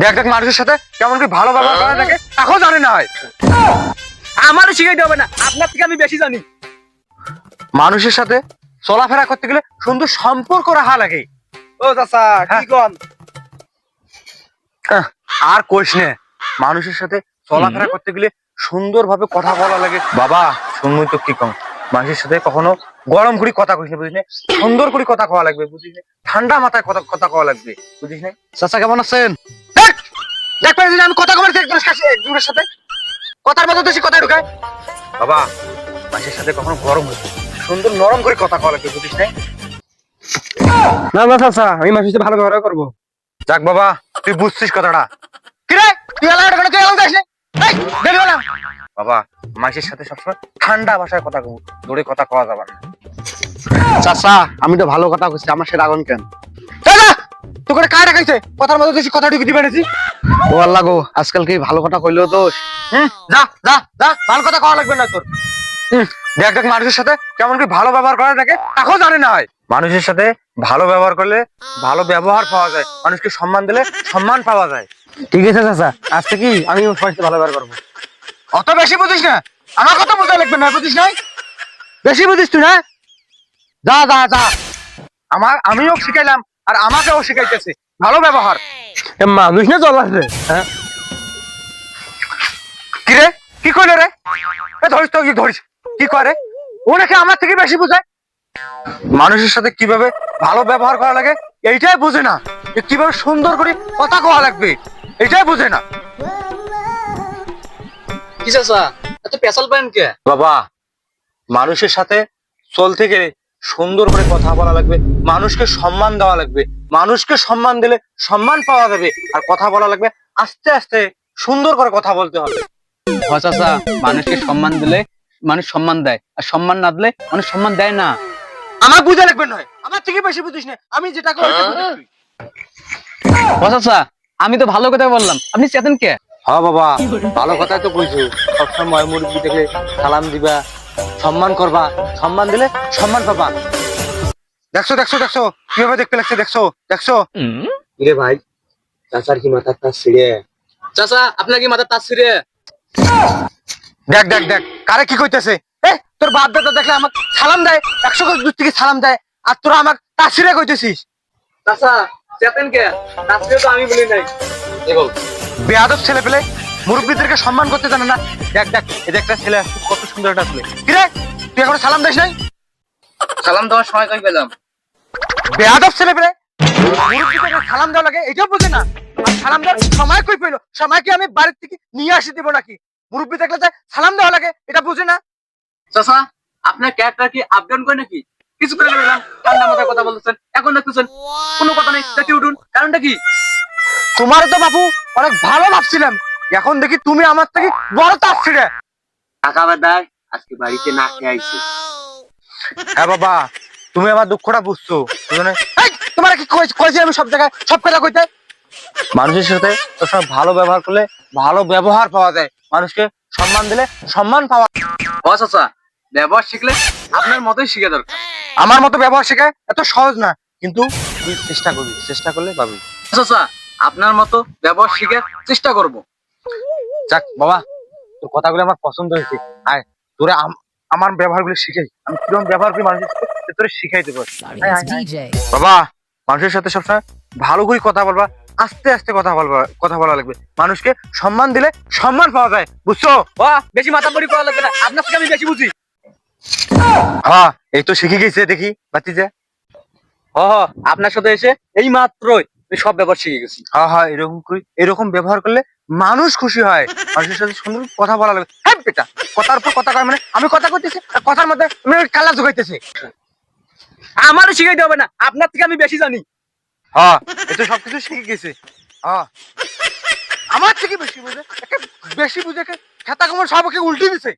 দেখ দেখ মানুষের সাথে কেমন কি ভালো ব্যবহার করা থাকে তাকেও জানে না হয়। আমারও শিখাইতে হবে না, আপনার থেকে আমি বেশি জানি। মানুষের সাথে চলাফেরা করতে গেলে সুন্দর সম্পর্ক রাখা লাগে। ও চাচা কি কোন? আর কইস নে, মানুষের সাথে চলাফেরা করতে গেলে সুন্দর ভাবে কথা বলা লাগে। বাবা শুনবি তো কি কম, মানুষের সাথে কখনো গরম করে কথা কইস না, বুঝিস না? সুন্দর করে কথা কওয়া লাগবে, বুঝিস না? ঠান্ডা মাথায় কথা কথা কওয়া লাগবে, বুঝিস না? চাচা কেমন আছেন? দেখ দেখ পাইছিস আমি কথা কবার একজনের সাথে কথার মধ্যে বেশি কথা ঢুকায়। বাবা মানুষের সাথে কখনো গরম হচ্ছে সুন্দর নরম করে কথা কওয়া লাগবে, বুঝিস না? না না চাচা, আমি মানুষের সাথে ভালো ব্যবহার করবো। যাক বাবা তুই বুঝছিস কথাটা। কিরে তুই এলাকাটা কেন, তুই এলাকা যাস না? এই, বের হলাম। বাবা মাসির সাথে সবসময় ঠান্ডা ভাষায় কথা কব, দূরে কথা কওয়া যাবে না। চাচা আমি তো ভালো কথা কইছি, আমার সাথে আগুন কেন? দাদা তোকে কায় রাখাইছে কথার মধ্যে বেশি কথা ঢুকি দিবে নাকি? ও আল্লাহ গো, আজকাল কি ভালো কথা কইলেও দোষ? যা যা যা, ভালো কথা কওয়া লাগবে না তোর। দেখ দেখ মানুষের সাথে কেমন কি ভালো ব্যবহার করা থাকে তাকেও জানে না হয়। মানুষের সাথে ভালো ব্যবহার করলে ভালো ব্যবহার পাওয়া যায়, মানুষকে সম্মান দিলে সম্মান পাওয়া যায়। ঠিক আছে চাচা, আজ থেকে আমি সবার সাথে ভালো ব্যবহার করবো। অত বেশি বুঝিস না, আমার কথা বোঝা লাগবে না, বুঝিস না? বেশি বুঝিস তুই না? যা যা যা, আমিও শিখাইলাম আর আমাকেও শিখাইতেছে ভালো ব্যবহার। মানুষ না চল আছে। হ্যাঁ কি রে কি কইলে রে? ধরিস তো কি ধরিস, কি করে ও নাকি আমার থেকে বেশি বুঝায়। মানুষের সাথে কিভাবে ভালো ব্যবহার করা লাগে এইটাই বুঝে না, যে কিভাবে সুন্দর করে কথা কওয়া লাগবে এটাই বুঝে না। কি চাচা এত পেশাল পান কে? বাবা মানুষের সাথে চলতে গেলে সুন্দর করে কথা বলা লাগবে, মানুষকে সম্মান দেওয়া লাগবে, মানুষকে সম্মান দিলে সম্মান পাওয়া যাবে, আর কথা বলা লাগবে আস্তে আস্তে সুন্দর করে কথা বলতে হবে। ও চাচা, মানুষকে সম্মান দিলে মানুষ সম্মান দেয়, আর সম্মান না দিলে মানুষ সম্মান দেয় না। আমার বুঝা লাগবে নয়, আমার থেকে বেশি বুঝিস না, আমি যেটা করি ওইটা বুঝিস তুই। ও চাচা আমি তো ভালো কথা বললাম, আপনি চেতেন কে? হ্যাঁ বাবা ভালো কথাই তো বলছো, সবসময় মুরব্বী দেখলে সালাম দিবা, সম্মান করবা, সম্মান দিলে সম্মান পাবা। দেখছো দেখছো দেখছো কিভাবে দেখতে লাগছে, দেখছো দেখছো? রে ভাই, চাচার কি মাথার তার ছিঁড়ে? চাচা আপনার কি মাথা তার ছিঁড়ে? দেখ দেখ দেখ কারে কি কইতেছে। তোর বাপ দাদা দেখলে আমাকে সালাম দেয়, 100 গজ দূর থেকে সালাম দেয়, আর তোরা আমাকে তাসিরে কইতেছিস। চাচা চেতেন কে? তার তো আমি বলি নাই। এবং বেয়াদব ছেলে পেলে মুরব্বীদেরকে সম্মান করতে জানে না। দেখ দেখ এই একটা ছেলে আসছে, কত সুন্দর একটা ছেলে। কিরে তুই এখন সালাম দিস নাই? সালাম দেওয়ার সময় কই পেলাম? বেয়াদব ছেলে পেলে মুরব্বীদেরকে সালাম দেওয়া লাগে এটাও বোঝে না, আর সালাম দেওয়ার সময় কই পেলো? সময় কি আমি বাড়ির থেকে নিয়ে আসি দিব নাকি? মুরব্বী দেখলে যায় সালাম দেওয়া লাগে এটা বুঝে না। চাচা আপনার ক্যারেক্টার কি আপ ডাউন করে নাকি? কিছু করে গেলাম ঠান্ডা মাথায় কথা বলতেছেন, এখন দেখতেছেন কোনো কথা নেই, দেখি উঠুন, কারণটা কি? তোমার তো বাপু অনেক ভালো ভাবছিলাম, এখন দেখি তুমি আমার থেকে বড় তাসিরে। টাকা বাদায় আজকে বাড়িতে না খেয়ে আইছে। হ্যাঁ বাবা তুমি আমার দুঃখটা বুঝছো, বুঝলে? তোমার কি কইছি আমি সব জায়গায় সব কথা কইতে? মানুষের সাথে সবসময় ভালো ব্যবহার করলে ভালো ব্যবহার পাওয়া যায়, মানুষকে সম্মান দিলে সম্মান পাওয়া। ও চাচা ব্যবহার শিখলে আপনার মতোই শিখে দরকার। আমার মতো ব্যবহার শেখায় এত সহজ না, কিন্তু তুই চেষ্টা করবি, চেষ্টা করলে পাবি। চাচা আপনার মতো ব্যবহার শিখে চেষ্টা করব। যাক বাবা তোর কথাগুলো আমার পছন্দ হয়েছে, আয় তোরা আমার ব্যবহারগুলো শিখাই, আমি কিরকম ব্যবহার করি মানুষের সাথে তোরে শিখাই দেবো। বাবা মানুষের সাথে সবসময় ভালো করে কথা বলবা, আস্তে আস্তে কথা বলা লাগবে, মানুষকে সম্মান দিলে সম্মান পাওয়া যায়, বুঝছো? বেশি মাথা পড়ি করা লাগবে না, আপনার থেকে আমি বেশি বুঝি। হ্যাঁ এই তো শিখে গেছে দেখি বাতিজা। আপনার সাথে এসে এই মাত্রই আমি সব ব্যবহার শিখে গেছি। হ্যাঁ হ্যাঁ এরকম করি, এরকম ব্যবহার করলে মানুষ খুশি হয়, মানুষের সাথে সুন্দর কথা বলা লাগবে। হ্যাঁ বেটা কথার উপর কথা কয় মানে আমি কথা কইতেছি আর কথার মধ্যে আমি কালা জোগাইতেছি। আমারও শিখাইতে হবে না, আপনার থেকে আমি বেশি জানি। হ্যাঁ এই তো সবকিছু শিখে গেছে। হ্যাঁ আমার থেকে বেশি বুঝে, বেশি বুঝে খেতা কমর সবকে উল্টে দিছে।